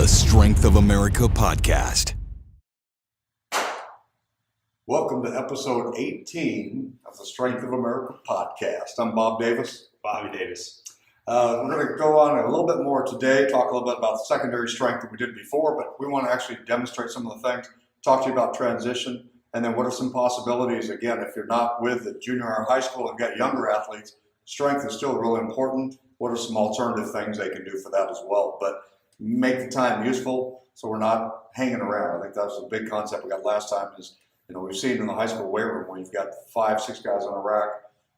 the Strength of America podcast. Welcome to episode 18 of the Strength of America podcast. I'm Bob Davis. Bobby Davis. We're going to go on a little bit more today, talk a little bit about the secondary strength that we did before, but we want to actually demonstrate some of the things, talk to you about transition, and then what are some possibilities. Again, if you're not with the junior or high school and got younger athletes, strength is still really important. What are some alternative things they can do for that as well? But make the time useful so we're not hanging around. I think that was a big concept we got last time is, we've seen in the high school weight room where you've got 5, 6 guys on a rack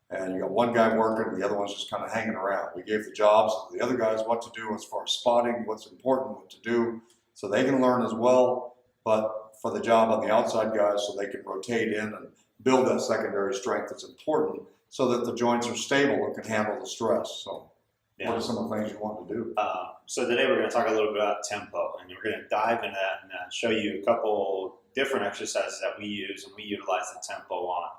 and you got one guy working and the other one's just kind of hanging around. We gave the jobs to the other guys what to do as far as spotting, what's important, what to do, so they can learn as well, but for the job on the outside guys so they can rotate in and build that secondary strength that's important so that the joints are stable and can handle the stress. So what are some of the things you want to do? So today we're going to talk a little bit about tempo, and we're going to dive into that and show you a couple different exercises that we use and we utilize the tempo on.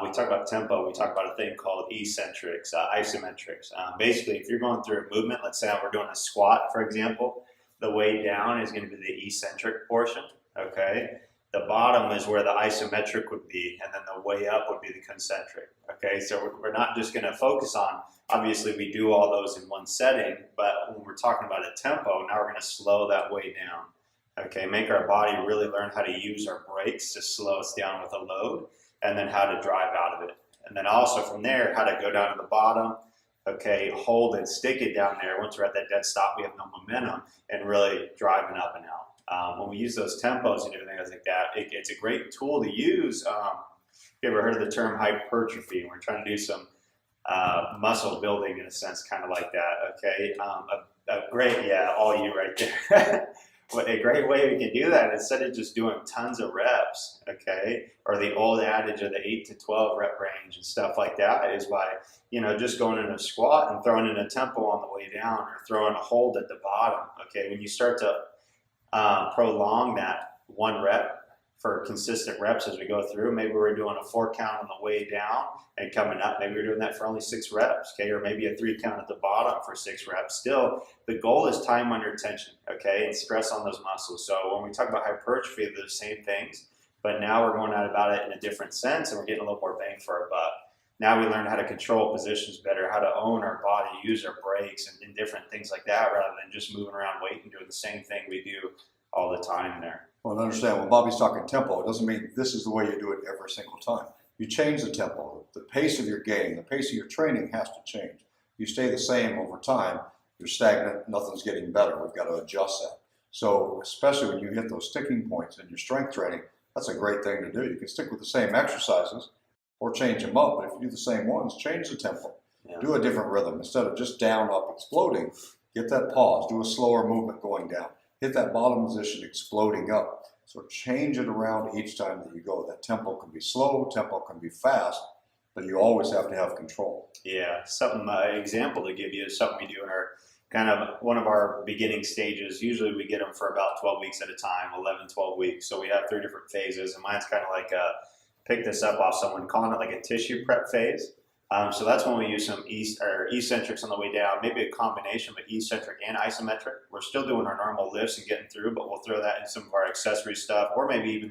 We talk about tempo, we talk about a thing called eccentrics, isometrics. Basically, if you're going through a movement, let's say we're doing a squat, for example, the way down is going to be the eccentric portion, okay? The bottom is where the isometric would be, and then the way up would be the concentric, okay? So we're not just going to focus on, obviously we do all those in one setting, but when we're talking about a tempo, now we're going to slow that way down, okay? Make our body really learn how to use our brakes to slow us down with a load, and then how to drive out of it. And then also from there, how to go down to the bottom, okay, hold and stick it down there. Once we're at that dead stop, we have no momentum, and really driving up and out. When we use those tempos and everything like that, it's a great tool to use. You ever heard of the term hypertrophy? We're trying to do some muscle building in a sense, kind of like that, okay? All you right there. Well, a great way we can do that, instead of just doing tons of reps, okay, or the old adage of the 8 to 12 rep range and stuff like that, is by, just going in a squat and throwing in a tempo on the way down, or throwing a hold at the bottom, okay? When you start to prolong that one rep for consistent reps as we go through, maybe we're doing a 4 count on the way down and coming up, maybe we're doing that for only 6 reps, okay, or maybe a 3 count at the bottom for 6 reps. Still, the goal is time under tension, okay, and stress on those muscles. So when we talk about hypertrophy, they're the same things, but now we're going out about it in a different sense, and we're getting a little more bang for our buck. Now we learn how to control positions better, how to own our body, use our brakes, and different things like that, rather than just moving around weight and doing the same thing we do all the time there. Well, understand, when Bobby's talking tempo, it doesn't mean this is the way you do it every single time. You change the tempo. The pace of your game, the pace of your training has to change. You stay the same over time, you're stagnant, nothing's getting better. We've got to adjust that. So especially when you hit those sticking points in your strength training, that's a great thing to do. You can stick with the same exercises or change them up, but if you do the same ones, change the tempo. Yeah. Do a different rhythm. Instead of just down, up, exploding, get that pause. Do a slower movement going down. Hit that bottom position, exploding up. So change it around each time that you go. That tempo can be slow, tempo can be fast, but you always have to have control. Yeah, something, example to give you is something we do in our kind of one of our beginning stages. Usually we get them for about 12 weeks at a time, 11, 12 weeks. So we have 3 different phases, and mine's kind of like pick this up off someone, calling it like a tissue prep phase. So that's when we use some eccentrics on the way down, maybe a combination of eccentric and isometric. We're still doing our normal lifts and getting through, but we'll throw that in some of our accessory stuff, or maybe even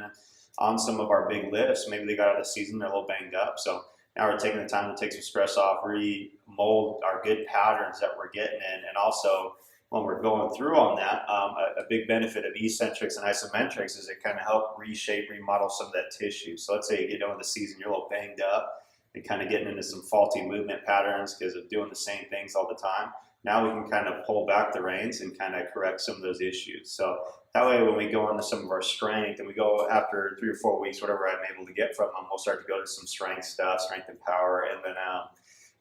on some of our big lifts. Maybe they got out of the season, they're a little banged up. So now we're taking the time to take some stress off, re-mold our good patterns that we're getting in. And also, when we're going through on that, a big benefit of eccentrics and isometrics is it kind of help reshape, remodel some of that tissue. So let's say you get done with the season, you're a little banged up, and kind of getting into some faulty movement patterns because of doing the same things all the time. Now we can kind of pull back the reins and kind of correct some of those issues. So that way when we go into some of our strength, and we go after 3 or 4 weeks, whatever I'm able to get from them, we'll start to go to some strength stuff, strength and power. And then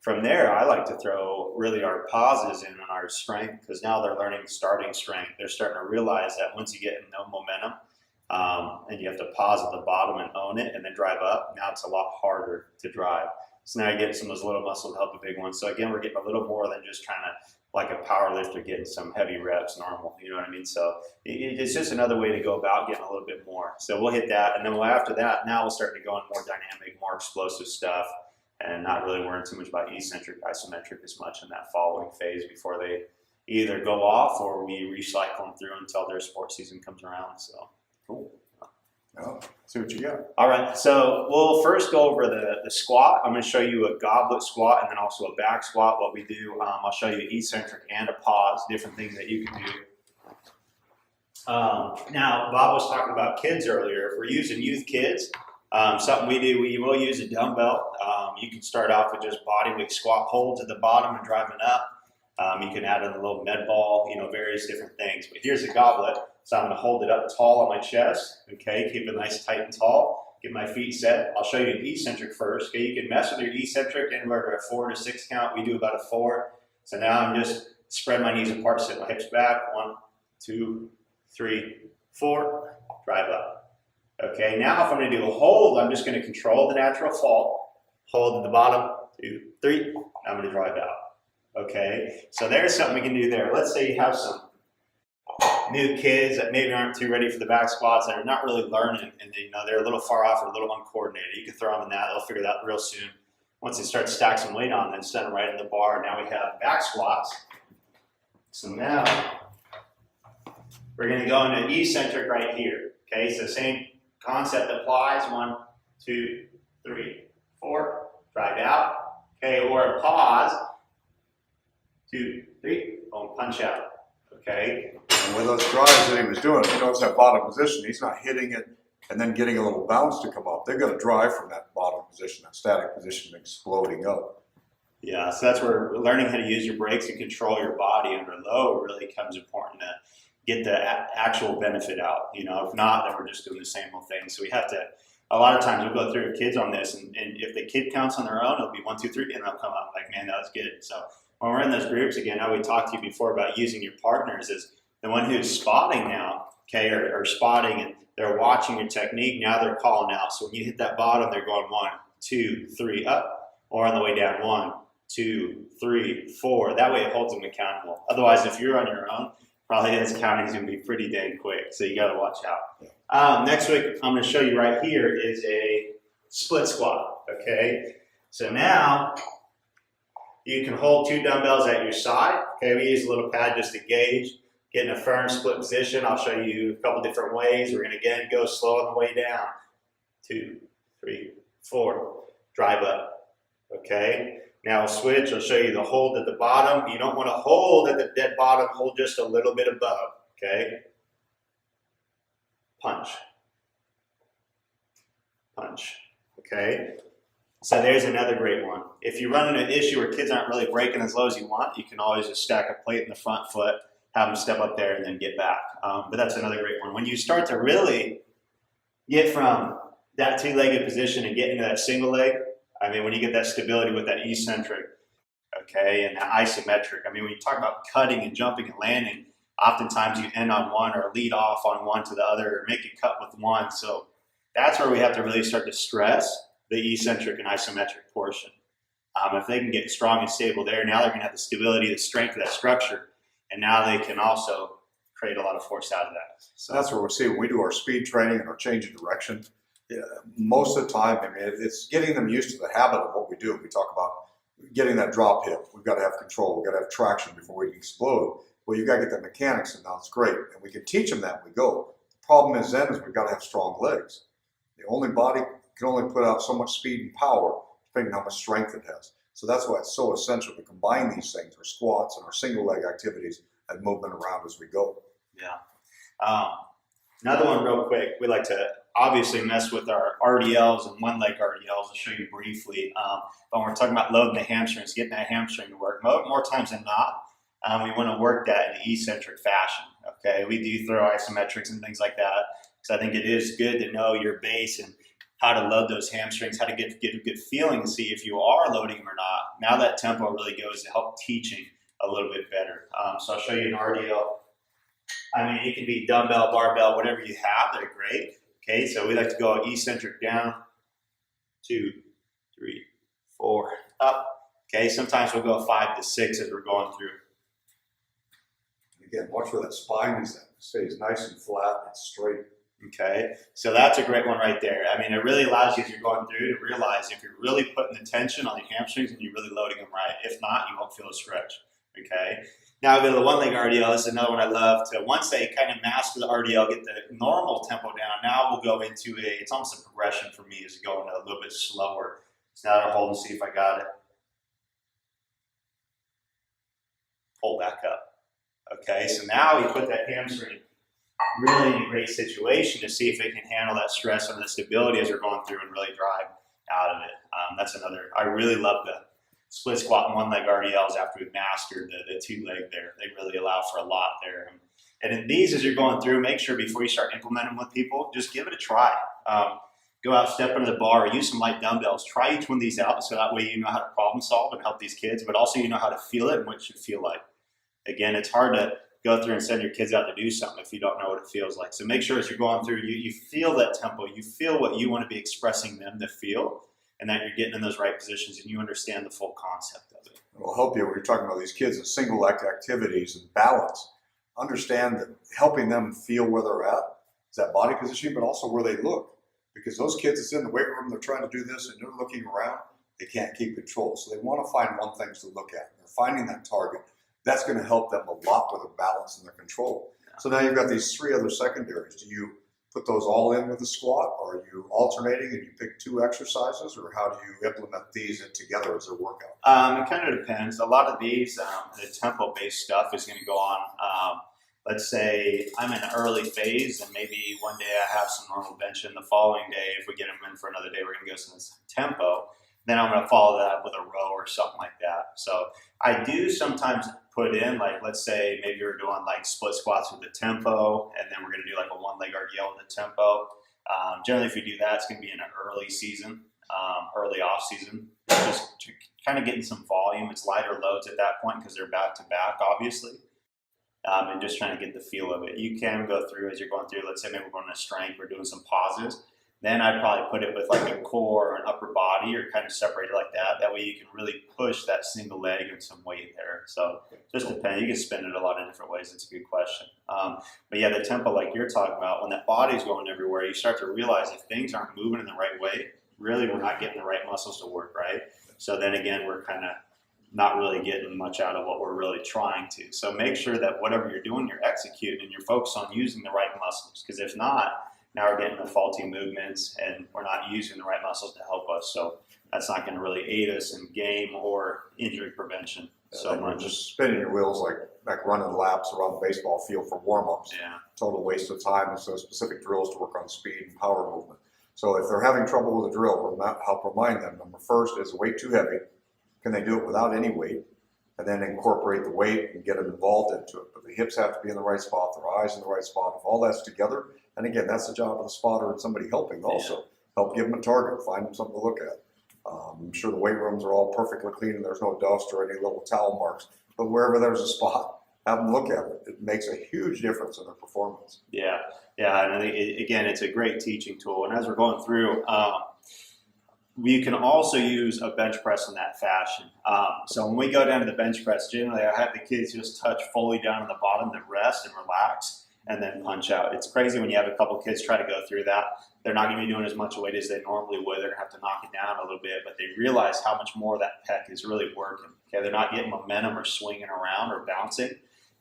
from there, I like to throw really our pauses in on our strength, because now they're learning starting strength. They're starting to realize that once you get in no momentum, and you have to pause at the bottom and own it and then drive up, now it's a lot harder to drive. So now you get some of those little muscles to help the big ones. So again, we're getting a little more than just trying to, like a power lifter, getting some heavy reps normal, you know what I mean? So it's just another way to go about getting a little bit more. So we'll hit that, and then after that, now we'll start to go on more dynamic, more explosive stuff, and not really worrying too much about eccentric, isometric as much in that following phase before they either go off or we recycle them through until their sports season comes around. So Cool. Yeah, see what you got. all right, so we'll first go over the squat. I'm going to show you a goblet squat and then also a back squat. What we do, I'll show you eccentric and a pause, different things that you can do. Now, Bob was talking about kids earlier. If we're using youth kids, something we do, we will use a dumbbell. You can start off with just body weight squat holds at the bottom and driving up. You can add in a little med ball, various different things. But here's a goblet. So I'm going to hold it up tall on my chest, okay, keep it nice, tight, and tall, get my feet set. I'll show you an eccentric first, okay, you can mess with your eccentric anywhere to a 4 to 6 count. We do about a 4. So now I'm just spread my knees apart, sit my hips back, 1, 2, 3, 4, drive up. Okay, now if I'm going to do a hold, I'm just going to control the natural fall, hold at the bottom, 2, 3, I'm going to drive out. Okay, so there's something we can do there. Let's say you have some new kids that maybe aren't too ready for the back squats and are not really learning, and they're a little far off or a little uncoordinated. You can throw them in that; they'll figure that out real soon. Once they start to stack some weight on, then send them right in the bar. Now we have back squats. So now we're going to go into eccentric right here. Okay, so same concept applies. 1, 2, 3, 4. Drive out. Okay, or a pause. 2, 3. Boom, punch out. Okay. And with those drives that he was doing, you notice that bottom position, he's not hitting it and then getting a little bounce to come up. They're going to drive from that bottom position, that static position, exploding up. Yeah, so that's where learning how to use your brakes and control your body under load really becomes important to get the actual benefit out. If not, then we're just doing the same old thing. So we have to, a lot of times we'll go through with kids on this, and if the kid counts on their own, it'll be 1, 2, 3, and they'll come up like, man, that was good. So when we're in those groups, again, how we talked to you before about using your partners is the one who's spotting now, okay, or spotting, and they're watching your technique, now they're calling out. So when you hit that bottom, they're going 1, 2, 3, up, or on the way down, 1, 2, 3, 4. That way it holds them accountable. Otherwise, if you're on your own, probably his counting is going to be pretty dang quick. So you got to watch out. Next week, I'm going to show you right here is a split squat, okay? So now you can hold 2 dumbbells at your side. Okay, we use a little pad just to gauge. Get in a firm split position. I'll show you a couple different ways. We're going to again go slow on the way down. 2, 3, 4. Drive up. Okay. Now I'll switch. I'll show you the hold at the bottom. You don't want to hold at the dead bottom. Hold just a little bit above. Okay. Punch. Punch. Okay. So there's another great one. If you run into an issue where kids aren't really breaking as low as you want, you can always just stack a plate in the front foot, have them step up there and then get back. But that's another great one. When you start to really get from that 2-legged position and get into that single leg, when you get that stability with that eccentric, okay, and that isometric, when you talk about cutting and jumping and landing, oftentimes you end on one or lead off on one to the other or make a cut with one. So that's where we have to really start to stress the eccentric and isometric portion. If they can get strong and stable there, now they're going to have the stability, the strength of that structure, and now they can also create a lot of force out of that. So that's where we see when we do our speed training and our change of direction. Yeah, most of the time, it's getting them used to the habit of what we do. We talk about getting that drop hip. We've got to have control. We've got to have traction before we can explode. Well, you've got to get that mechanics, and now it's great. And we can teach them that as we go. The problem is we've got to have strong legs. The only body can only put out so much speed and power depending on how much strength it has. So that's why it's so essential to combine these things, our squats and our single leg activities and movement around as we go. Yeah. Another one real quick, we like to obviously mess with our RDLs and one leg RDLs. I'll show you briefly. But when we're talking about loading the hamstrings, getting that hamstring to work, more times than not, we want to work that in an eccentric fashion. Okay, we do throw isometrics and things like that because I think it is good to know your base and how to load those hamstrings, how to get a good feeling and see if you are loading them or not. Now that tempo really goes to help teaching a little bit better. So I'll show you an RDL. It can be dumbbell, barbell, whatever you have, they're great. Okay, so we like to go eccentric down, 2, 3, 4, up. Okay, sometimes we'll go 5 to 6 as we're going through. Again, watch where that spine is at. It stays nice and flat and straight. Okay, so that's a great one right there. It really allows you as you're going through to realize if you're really putting the tension on the hamstrings and you're really loading them right. If not, you won't feel a stretch. Okay, Now I go to the one leg RDL. This is another one I love. To once they kind of master the RDL, get the normal tempo down. Now we'll go into it's almost a progression for me, is going a little bit slower. So now I'll hold and see if I got it. Pull back up. Okay, so now you put that hamstring really in a great situation to see if it can handle that stress and the stability as we're going through and really drive out of it. That's another. I really love the split squat and one leg RDLs after we've mastered the two leg there. They really allow for a lot there. And in these, as you're going through, make sure before you start implementing with people, just give it a try. Go out, step under the bar, or use some light dumbbells. Try each one of these out so that way you know how to problem solve and help these kids, but also you know how to feel it and what it should feel like. Again, it's hard to go through and send your kids out to do something if you don't know what it feels like. So make sure as you're going through, you feel that tempo, you feel what you want to be expressing them to feel, and that you're getting in those right positions and you understand the full concept of it. It'll help you when you're talking about these kids in single leg activities and balance. Understand that helping them feel where they're at is that body position, but also where they look. Because those kids that's in the weight room, they're trying to do this and they're looking around, they can't keep control. So they want to find one thing to look at. They're finding that target. That's going to help them a lot with their balance and their control. So now you've got these three other secondaries. Do you put those all in with the squat, or are you alternating and you pick two exercises, or how do you implement these together as a workout? It kind of depends. A lot of these, the tempo-based stuff is going to go on. Let's say I'm in an early phase and maybe one day I have some normal bench, and the following day, if we get them in for another day, we're going to go to this tempo. Then I'm going to follow that up with a row or something like that. So I do sometimes put in, like, let's say maybe you're doing like split squats with the tempo, and then we're going to do like a one leg RDL with the tempo. Generally, if you do that, it's going to be in an early season, early off season, just kind of getting some volume. It's lighter loads at that point because they're back to back, obviously. And just trying to get the feel of it. You can go through as you're going through, let's say maybe we're going to strength, we're doing some pauses. Then I'd probably put it with like a core or an upper body, or kind of separate it like that. That way you can really push that single leg and some weight there. So just depends. You can spin it a lot of different ways. It's a good question. But yeah, the tempo like you're talking about, when that body's going everywhere, you start to realize if things aren't moving in the right way, really we're not getting the right muscles to work right. So then again, we're kind of not really getting much out of what we're really trying to. So make sure that whatever you're doing, you're executing and you're focused on using the right muscles. Because if not, now we're getting the faulty movements and we're not using the right muscles to help us. So that's not going to really aid us in game or injury prevention. So much. Just spinning your wheels like running laps around the baseball field for warm-ups. Yeah. Total waste of time. And so specific drills to work on speed and power movement. So if they're having trouble with a drill, we'll help remind them. Number first, is the weight too heavy? Can they do it without any weight? And then incorporate the weight and get them involved into it. But the hips have to be in the right spot, their eyes in the right spot. If all that's together, and again, that's the job of the spotter and somebody helping also. Yeah. Help give them a target, find them something to look at. I'm sure the weight rooms are all perfectly clean and there's no dust or any little towel marks. But wherever there's a spot, have them look at it. It makes a huge difference in their performance. Yeah, and I think, again, it's a great teaching tool. And as we're going through, we can also use a bench press in that fashion. So when we go down to the bench press, generally I have the kids just touch fully down on the bottom to rest and relax and then punch out. It's crazy when you have a couple kids try to go through that. They're not going to be doing as much weight as they normally would. They're going to have to knock it down a little bit, but they realize how much more that pec is really working. Okay, they're not getting momentum or swinging around or bouncing,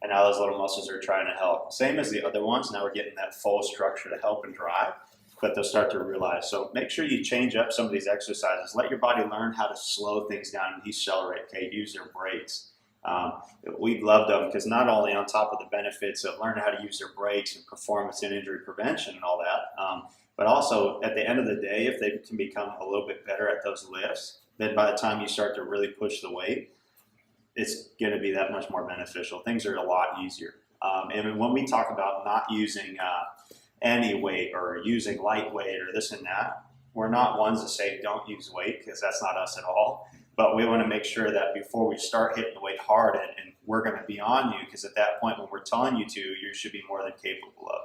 and now those little muscles are trying to help. Same as the other ones. Now we're getting that full structure to help and drive. But they'll start to realize. So make sure you change up some of these exercises. Let your body learn how to slow things down and decelerate. Okay, use their brakes. We love them because not only on top of the benefits of learning how to use their brakes and performance and injury prevention and all that, but also at the end of the day, if they can become a little bit better at those lifts, then by the time you start to really push the weight, it's going to be that much more beneficial. Things are a lot easier. And when we talk about not using any weight or using lightweight or this and that, we're not ones that say don't use weight, because that's not us at all. But we want to make sure that before we start hitting the weight hard, and we're going to be on you, because at that point when we're telling you to, you should be more than capable of.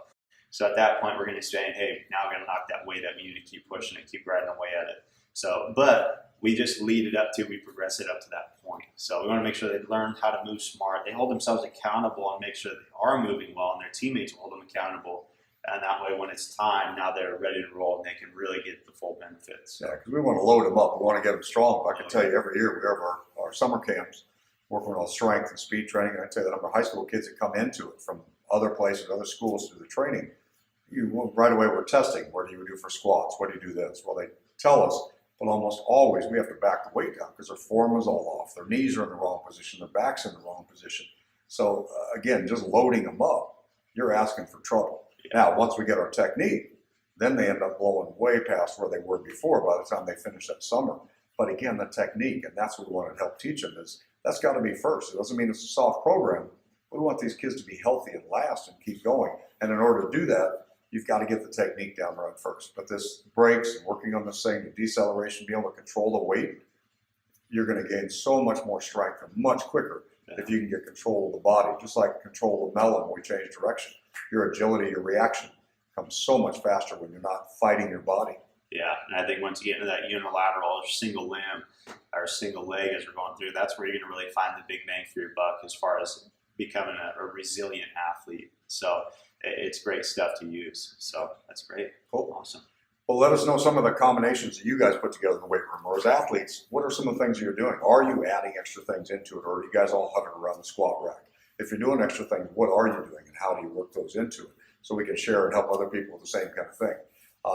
So at that point we're going to say, hey, now I'm going to knock that weight up, you need to keep pushing it, keep riding away at it. So, but we just lead it up to, we progress it up to that point. So we want to make sure they learn how to move smart. They hold themselves accountable and make sure they are moving well, and their teammates hold them accountable. And that way, when it's time, now they're ready to roll and they can really get the full benefits. Yeah, because we want to load them up. We want to get them strong. I can tell you every year we have our summer camps. working on strength and speed training. And I tell you the number of high school kids that come into it from other places, other schools to do the training. Right away we're testing. What do you do for squats? What do you do this? Well, they tell us, but almost always we have to back the weight down because their form is all off. Their knees are in the wrong position. Their back's in the wrong position. So again, just loading them up, you're asking for trouble. Now, once we get our technique, then they end up blowing way past where they were before by the time they finish that summer. But again, the technique, and that's what we want to help teach them, is that's got to be first. It doesn't mean it's a soft program. We want these kids to be healthy and last and keep going. And in order to do that, you've got to get the technique down right first. But this breaks and working on this thing, the deceleration, being able to control the weight, you're going to gain so much more strength and much quicker if you can get control of the body. Just like control of melon when we change direction. Your agility, your reaction comes so much faster when you're not fighting your body. Yeah, and I think once you get into that unilateral or single limb or single leg as we're going through, that's where you're going to really find the big bang for your buck as far as becoming a resilient athlete. So it's great stuff to use. So that's great. Cool. Awesome. Well, let us know some of the combinations that you guys put together in the weight room. Or as athletes, what are some of the things you're doing? Are you adding extra things into it, or are you guys all hovering around the squat rack? If you're doing extra things, what are you doing and how do you work those into it? So we can share and help other people with the same kind of thing.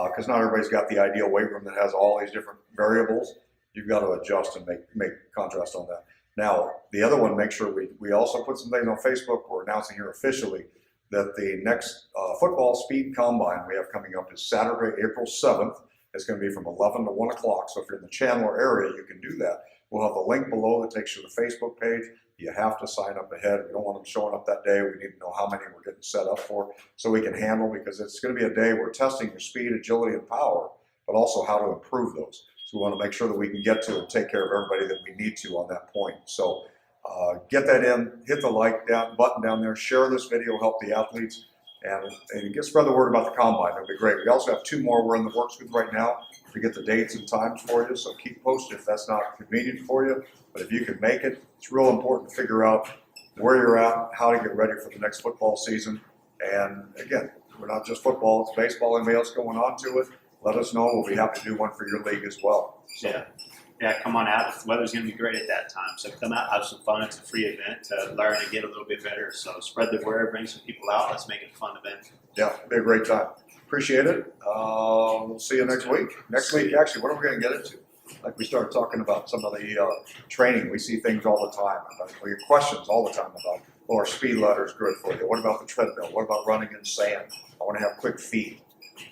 Because not everybody's got the ideal weight room that has all these different variables. You've got to adjust and make contrast on that. Now, the other one, make sure we also put some things on Facebook. We're announcing here officially that the next football speed combine we have coming up is Saturday, April 7th. It's going to be from 11 to 1 o'clock. So if you're in the Chandler area, you can do that. We'll have the link below that takes you to the Facebook page. You have to sign up ahead. We don't want them showing up that day. We need to know how many we're getting set up for so we can handle, because it's going to be a day we're testing your speed, agility, and power, but also how to improve those. So we want to make sure that we can get to and take care of everybody that we need to on that point. So get that in, hit the like button down there, share this video, help the athletes, and get spread the word about the combine. It'll be great. We also have 2 more we're in the works with right now to get the dates and times for you. So keep posted if that's not convenient for you. But if you can make it, it's real important to figure out where you're at, how to get ready for the next football season. And again, we're not just football, it's baseball. Anybody else going on to it, let us know. We'll be happy to do one for your league as well. So, yeah, come on out. The weather's going to be great at that time. So come out, have some fun. It's a free event to learn and get a little bit better. So spread the word, bring some people out. Let's make it a fun event. Yeah, it'll be a great time. Appreciate it. We'll see you next week. Next week, actually, what are we going to get into? Like we started talking about some of the training. We see things all the time. We get questions all the time about, well, our speed ladder is good for you. What about the treadmill? What about running in sand? I want to have quick feet.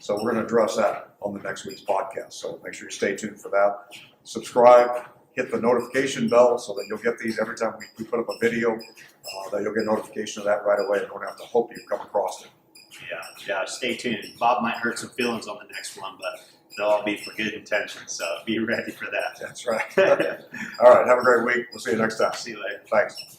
So we're going to address that on the next week's podcast. So make sure you stay tuned for that. Subscribe, hit the notification bell so that you'll get these every time we put up a video, that you'll get notification of that right away. You don't have to hope you come across it. Yeah, stay tuned. Bob might hurt some feelings on the next one, but they'll all be for good intentions. So be ready for that. That's right. All right, have a great week. We'll see you next time. See you later. Thanks.